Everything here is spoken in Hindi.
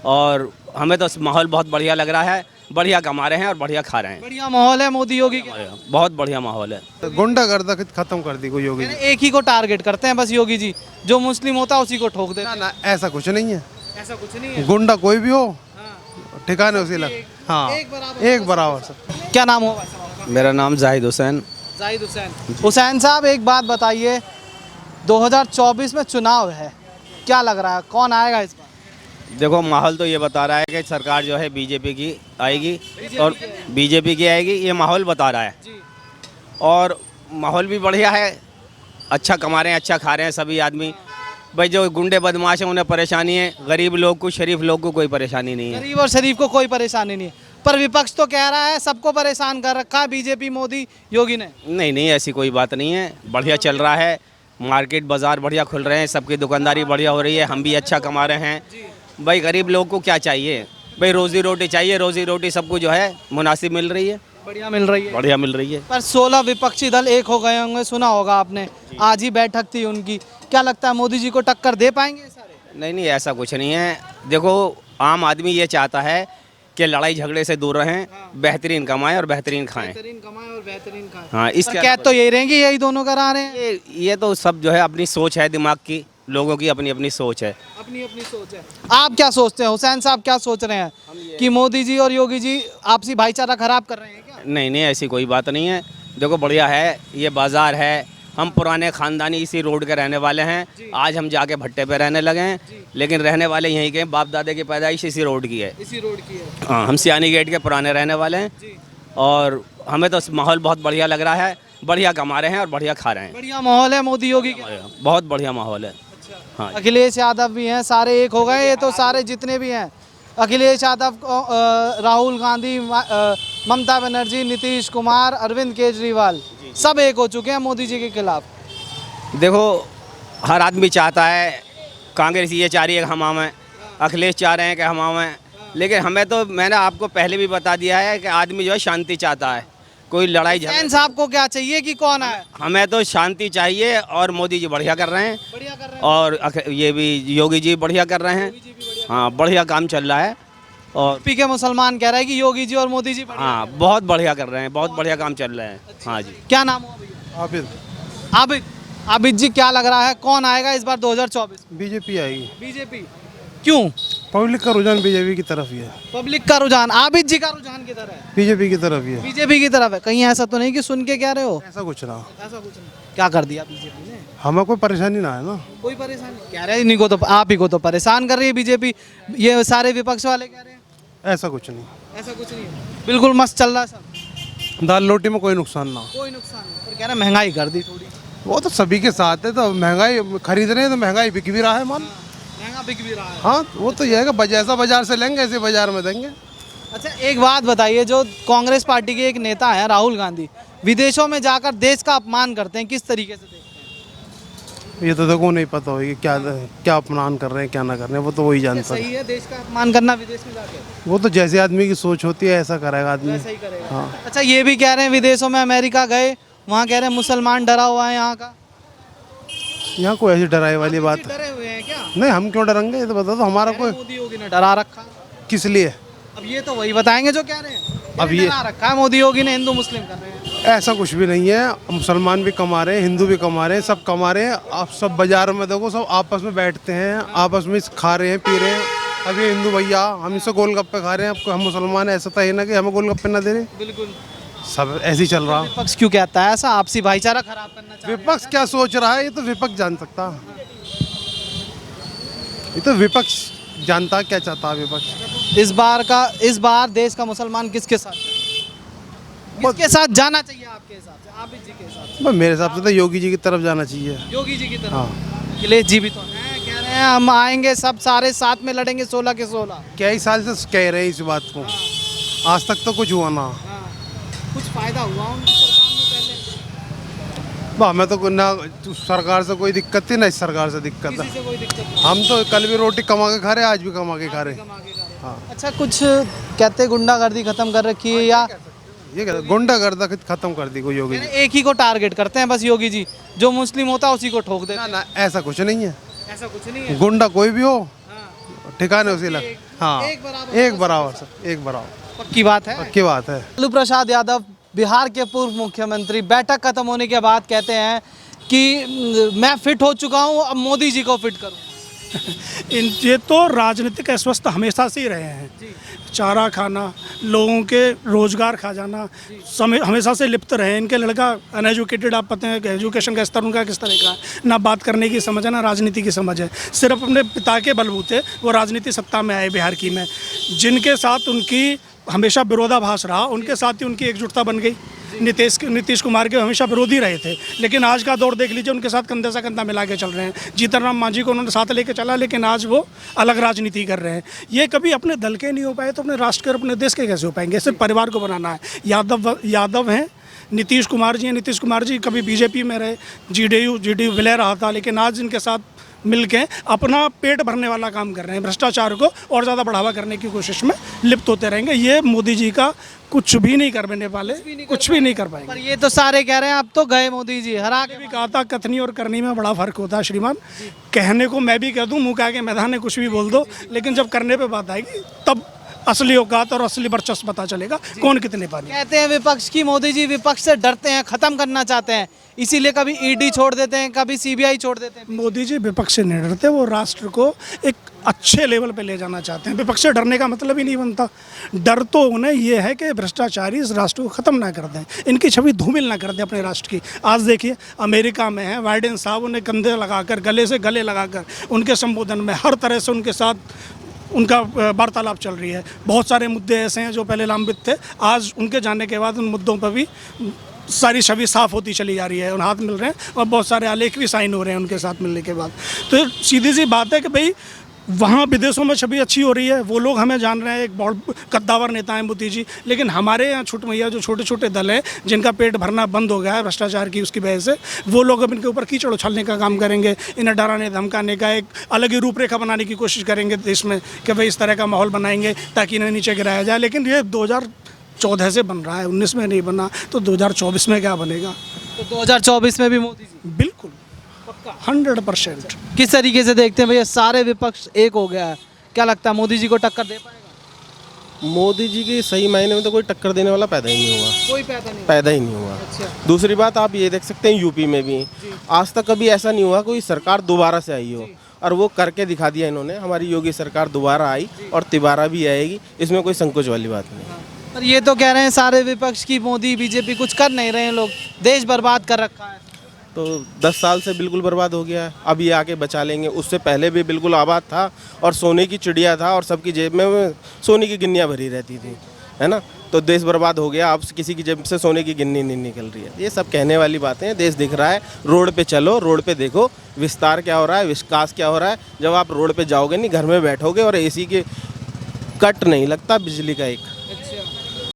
और हमें तो माहौल बहुत बढ़िया लग रहा है, बढ़िया कमा रहे हैं और बढ़िया खा रहे हैं। बढ़िया माहौल है मोदी योगी के। बहुत बढ़िया माहौल है। गुंडागर्दी खत्म कर दी कोई योगी जी। एक ही को टारगेट करते हैं बस योगी जी, जो मुस्लिम होता है उसी को ठोक देते ना हैं। ना ऐसा कुछ नहीं है, ऐसा कुछ नहीं है। गुंडा कोई भी हो हाँ। ठिकाने उसी लग। हाँ एक बराबर सब। क्या नाम होगा सर? मेरा नाम जाहिद हुसैन। जाहिद हुसैन। हुसैन साहब एक बात बताइए, 2024 में चुनाव है, क्या लग रहा है कौन आएगा इस बार? देखो माहौल तो ये बता रहा है कि सरकार जो है बीजेपी की आएगी और बीजेपी की आएगी, ये माहौल बता रहा है। जी। और माहौल भी बढ़िया है, अच्छा कमा रहे हैं, अच्छा खा रहे हैं सभी आदमी। भाई जो गुंडे बदमाश हैं उन्हें परेशानी है, गरीब लोग को, शरीफ लोग को कोई परेशानी नहीं है। गरीब और शरीफ को कोई परेशानी नहीं है, पर विपक्ष तो कह रहा है सबको परेशान कर रखा है बीजेपी मोदी योगी ने। नहीं ऐसी कोई बात नहीं है, बढ़िया चल रहा है, मार्केट बाजार बढ़िया खुल रहे हैं, सबकी दुकानदारी बढ़िया हो रही है, हम भी अच्छा कमा रहे हैं। भाई गरीब लोग को क्या चाहिए, भाई रोजी रोटी चाहिए, रोजी रोटी सबको जो है मुनासिब मिल रही है, बढ़िया मिल रही है। बढ़िया मिल रही है। पर 16 विपक्षी दल एक हो गए होंगे, सुना होगा आपने, आज ही बैठक थी उनकी, क्या लगता है मोदी जी को टक्कर दे पाएंगे सारे? नहीं ऐसा कुछ नहीं है। देखो आम आदमी ये चाहता है कि लड़ाई झगड़े से दूर रहें, बेहतरीन कमाएं और बेहतरीन खाएं। बेहतरीन कमाए और बेहतरीन खाएं। हाँ इसके कैद तो यही रहेंगी, यही दोनों करा रहे हैं। ये तो सब जो है अपनी सोच है, दिमाग की, लोगों की अपनी अपनी सोच है। अपनी अपनी सोच है। आप क्या सोचते हैं हुसैन साहब, क्या सोच रहे हैं कि मोदी जी और योगी जी आपसी भाईचारा खराब कर रहे हैं क्या? नहीं ऐसी कोई बात नहीं है। देखो बढ़िया है, ये बाजार है, हम पुराने खानदानी इसी रोड के रहने वाले हैं। आज हम जाके भट्टे पे रहने लगे हैं, लेकिन रहने वाले यहीं के, बाप दादे की पैदाइश इसी रोड की है। इसी रोड की है। हाँ हम सियानी गेट के पुराने रहने वाले हैं और हमें तो माहौल बहुत बढ़िया लग रहा है, बढ़िया कमा रहे हैं और बढ़िया खा रहे हैं। बढ़िया माहौल है मोदी योगी के। बहुत बढ़िया माहौल है। हाँ अखिलेश यादव भी हैं, सारे एक हो गए, ये तो सारे जितने भी हैं, अखिलेश यादव, राहुल गांधी, ममता बनर्जी, नीतीश कुमार, अरविंद केजरीवाल, सब एक हो चुके हैं मोदी जी के खिलाफ। देखो हर आदमी चाहता है, कांग्रेस ये चाह रही है कि हम आवें, अखिलेश चाह रहे हैं कि हम आवें, लेकिन हमें तो, मैंने आपको पहले भी बता दिया है कि आदमी जो है शांति चाहता है, कोई लड़ाई झगड़ा। साहब को क्या चाहिए कि कौन आए? हमें तो शांति चाहिए और मोदी जी बढ़िया कर रहे हैं, बढ़िया कर रहे हैं। और ये भी योगी जी बढ़िया कर रहे हैं। हाँ बढ़िया काम चल रहा है। और यूपी के मुसलमान कह रहे हैं कि योगी जी और मोदी जी बढ़िया। हाँ बहुत बढ़िया कर रहे हैं, बहुत बढ़िया काम चल रहा है। हाँ जी। क्या नाम हुआ भैया? आबिद। आबिद। आबिद जी क्या लग रहा है कौन आएगा इस बार 2024? बीजेपी आएगी। बीजेपी। क्यों? पब्लिक का रुझान बीजेपी की तरफ ही है। पब्लिक का रुझान आबिद जी का रुझान किधर है? बीजेपी की तरफ ही है। बीजेपी की तरफ है। कहीं ऐसा तो नहीं कि सुन के कह रहे हो? ऐसा कुछ रहा, ऐसा कुछ नहीं। क्या कर दिया बीजेपी ने? हमें कोई परेशानी ना है ना। कोई परेशानी कह रहे हैं, इन्हीं को तो, आप ही को तो परेशान कर रही है बीजेपी, ये सारे विपक्ष वाले कह रहे हैं। ऐसा कुछ नहीं, ऐसा कुछ नहीं है, बिल्कुल मस्त चल रहा है सब, दाल रोटी में कोई नुकसान ना हो। कोई नुकसान नहीं। पर कह रहे हैं महंगाई कर दी थोड़ी। वो तो सभी के साथ है, तो महंगाई खरीद रहे हैं तो महंगाई बिक भी रहा है माल। महंगा बिक भी रहा है। हाँ वो तो ये है कि जैसा बाजार से लेंगे ऐसे बाजार में देंगे। अच्छा एक बात बताइए, जो कांग्रेस पार्टी के एक नेता हैं राहुल गांधी, विदेशों में जाकर देश का अपमान करते हैं, किस तरीके से देखते हैं? ये तो देखो नहीं पता होगी कि क्या क्या अपमान कर रहे हैं क्या ना कर रहे हैं, वो तो वही क्या जानता है। सही है देश का अपमान करना विदेश में जाके? वो तो जैसे आदमी की सोच होती है ऐसा करेगा आदमी। सही करेगा। हाँ। अच्छा ये भी कह रहे हैं विदेशों में, अमेरिका गए, वहाँ कह रहे हैं मुसलमान डरा हुआ है यहाँ का। यहाँ कोई ऐसी डराई वाली बात डरे हुए हैं क्या? नहीं, हम क्यों डरेंगे, ये तो बता दो हमारा कोई मोदी योगी ने डरा रखा। किस लिए। अब ये तो वही बताएंगे जो कह रहे हैं। अब ये डरा रखा है मोदी योगी ने, हिंदू मुस्लिम कर रहे हैं। ऐसा कुछ भी नहीं है, मुसलमान भी कमा रहे हैं, हिंदू भी कमा रहे हैं, सब कमा रहे हैं। आप सब बाजार में देखो, सब आपस में बैठते हैं, आपस में खा रहे हैं पी रहे हैं। अब ये हिंदू भैया हम इससे गोलगप्पे खा रहे हैं, अब हम मुसलमान ऐसा तो है ना कि हमें गोलगप्पे ना दे रहे। बिल्कुल। सब ऐसे ही चल रहा। विपक्ष क्यों कहता है ऐसा, आपसी भाईचारा खराब करना चाहता है? विपक्ष क्या सोच रहा है ये तो विपक्ष जान सकता, ये तो विपक्ष जानता क्या चाहता है विपक्ष। इस बार देश का मुसलमान किसके साथ जाना चाहिए आपके हिसाब से, आबिद जी के हिसाब से? बस मेरे हिसाब से तो योगी जी की तरफ जाना चाहिए। योगी जी की तरफ। हाँ। अखिलेश जी भी तो हैं, कह रहे हैं हम आएंगे, सब सारे साथ में लड़ेंगे 16 के 16। कई साल से कह रहे हैं इस बात को, आज तक तो कुछ हुआ ना। कुछ फायदा हुआ उनकी सरकार में पहले? हमें तो ना सरकार से कोई दिक्कत थी ना इस सरकार से दिक्कत है। किसी से कोई दिक्कत नहीं। हम तो कल भी रोटी कमा के खा रहे, आज भी कमा के खा रहे। कमा के खा रहे। हाँ। अच्छा कुछ कहते गुंडागर्दी खत्म कर रखी है, या ये गुंडागर्दी खत्म कर दी कोई योगी जी। एक ही को टारगेट करते हैं बस योगी जी, जो मुस्लिम होता है उसी को ठोक देते ना हैं? ना ऐसा कुछ नहीं है, ऐसा कुछ नहीं है। गुंडा कोई भी हो ठिकाने उसी लग। हाँ एक बराबर एक बराबर सर, एक बराबर, पक्की बात है। पक्की बात है। लालू प्रसाद यादव बिहार के पूर्व मुख्यमंत्री बैठक खत्म होने के बाद कहते हैं कि मैं फिट हो चुका हूं, अब मोदी जी को फिट करूं। ये तो राजनीतिक अस्वस्थ हमेशा से ही रहे हैं। चारा खाना, लोगों के रोजगार खा जाना, समय हमेशा से लिप्त रहे। इनके लड़का अनएजुकेटेड, आप पता है कि एजुकेशन का स्तर उनका किस तरह का है, ना बात करने की समझ है ना राजनीति की समझ है। सिर्फ अपने पिता के बलबूते वो राजनीति सत्ता में आए बिहार की में, जिनके साथ उनकी हमेशा विरोधाभास रहा, उनके साथ ही उनकी एकजुटता बन गई। नीतीश कुमार के हमेशा विरोधी रहे थे, लेकिन आज का दौर देख लीजिए, उनके साथ कंधे से कंधा मिला के चल रहे हैं। जीतन राम मांझी को उन्होंने साथ लेके चला, लेकिन आज वो अलग राजनीति कर रहे हैं। ये कभी अपने दल के नहीं हो पाए तो अपने राष्ट्र के और अपने देश के कैसे हो पाएंगे? सिर्फ परिवार को बनाना है। यादव हैं, नीतीश कुमार जी हैं। नीतीश कुमार जी कभी बीजेपी में रहे, जीडीयू विलय रहा था, लेकिन आज इनके साथ मिलके अपना पेट भरने वाला काम कर रहे हैं। भ्रष्टाचार को और ज़्यादा बढ़ावा करने की कोशिश में लिप्त होते रहेंगे। ये मोदी जी का कुछ भी नहीं कर पाने वाले, कुछ भी नहीं कर पाएंगे। पर ये तो सारे कह रहे हैं अब तो गए मोदी जी, हरा के भी कहा था, कथनी और करनी में बड़ा फर्क होता है श्रीमान। कहने को मैं भी कह दूं, मुँह के आगे मैदान में कुछ भी बोल दो, लेकिन जब करने पे बात आएगी तब असली औकात और असली वर्चस्व पता चलेगा कौन कितने पानी। कहते हैं विपक्ष की मोदी जी विपक्ष से डरते हैं, खत्म करना चाहते हैं, इसीलिए कभी ईडी छोड़ देते हैं, कभी सीबीआई छोड़ देते हैं। मोदी जी विपक्ष से नहीं डरते, वो राष्ट्र को एक अच्छे लेवल पे ले जाना चाहते हैं। विपक्ष से डरने का मतलब ही नहीं बनता। डर तो उन्हें ये है कि भ्रष्टाचारी इस राष्ट्र को ख़त्म ना कर दें, इनकी छवि धूमिल ना कर दें अपने राष्ट्र की। आज देखिए अमेरिका में है, बाइडेन साहब उन्हें कंधे लगाकर, गले से गले लगाकर, उनके संबोधन में हर तरह से उनके साथ उनका वार्तालाप चल रही है। बहुत सारे मुद्दे ऐसे हैं जो पहले लंबित थे, आज उनके जाने के बाद उन मुद्दों पर भी सारी छवि साफ होती चली जा रही है। उन हाथ मिल रहे हैं और बहुत सारे आलेख भी साइन हो रहे हैं उनके साथ मिलने के बाद। तो सीधी सी बात है कि भाई वहाँ विदेशों में छवि अच्छी हो रही है, वो लोग हमें जान रहे हैं, एक बहुत कद्दावर नेता हैं मोदी जी। लेकिन हमारे यहाँ छूट मैया जो छोटे छोटे दल हैं, जिनका पेट भरना बंद हो गया है भ्रष्टाचार की उसकी वजह से, वो लोग अब इनके ऊपर कीचड़ उछालने का काम करेंगे, इन्हें डराने धमकाने का एक अलग ही रूपरेखा बनाने की कोशिश करेंगे देश में कि भाई इस तरह का माहौल बनाएंगे ताकि इन्हें नीचे गिराया जाए। लेकिन ये 2014 से बन रहा है, 19 में नहीं बना, तो 2024 में क्या बनेगा? तो 2024 में भी मोदी जी? बिल्कुल 100%। किस तरीके से देखते हैं भैया, सारे विपक्ष एक हो गया है, क्या लगता है मोदी जी को टक्कर दे पाएगा? मोदी जी की सही मायने में तो कोई टक्कर देने वाला पैदा ही नहीं हुआ, कोई पैदा ही नहीं हुआ। अच्छा। दूसरी बात आप ये देख सकते हैं, यूपी में भी आज तक कभी ऐसा नहीं हुआ कोई सरकार दोबारा से आई हो, और वो करके दिखा दिया इन्होंने। हमारी योगी सरकार दोबारा आई और तिबारा भी आएगी, इसमें कोई संकोच वाली बात नहीं। पर ये तो कह रहे हैं सारे विपक्ष की मोदी बीजेपी कुछ कर नहीं रहे हैं, लोग देश बर्बाद कर रखा है। तो 10 साल से बिल्कुल बर्बाद हो गया है, अब ये आके बचा लेंगे। उससे पहले भी बिल्कुल आबाद था और सोने की चिड़िया था और सबकी जेब में सोने की गिन्नियाँ भरी रहती थी, है ना। तो देश बर्बाद हो गया, अब किसी की जेब से सोने की गिन्नी नहीं निकल रही है। ये सब कहने वाली बातें हैं। देश दिख रहा है, रोड पे चलो, रोड पे देखो विस्तार क्या हो रहा है, विकास क्या हो रहा है। जब आप रोड पे जाओगे नहीं, घर में बैठोगे और एसी के कट नहीं लगता बिजली का एक। अच्छा।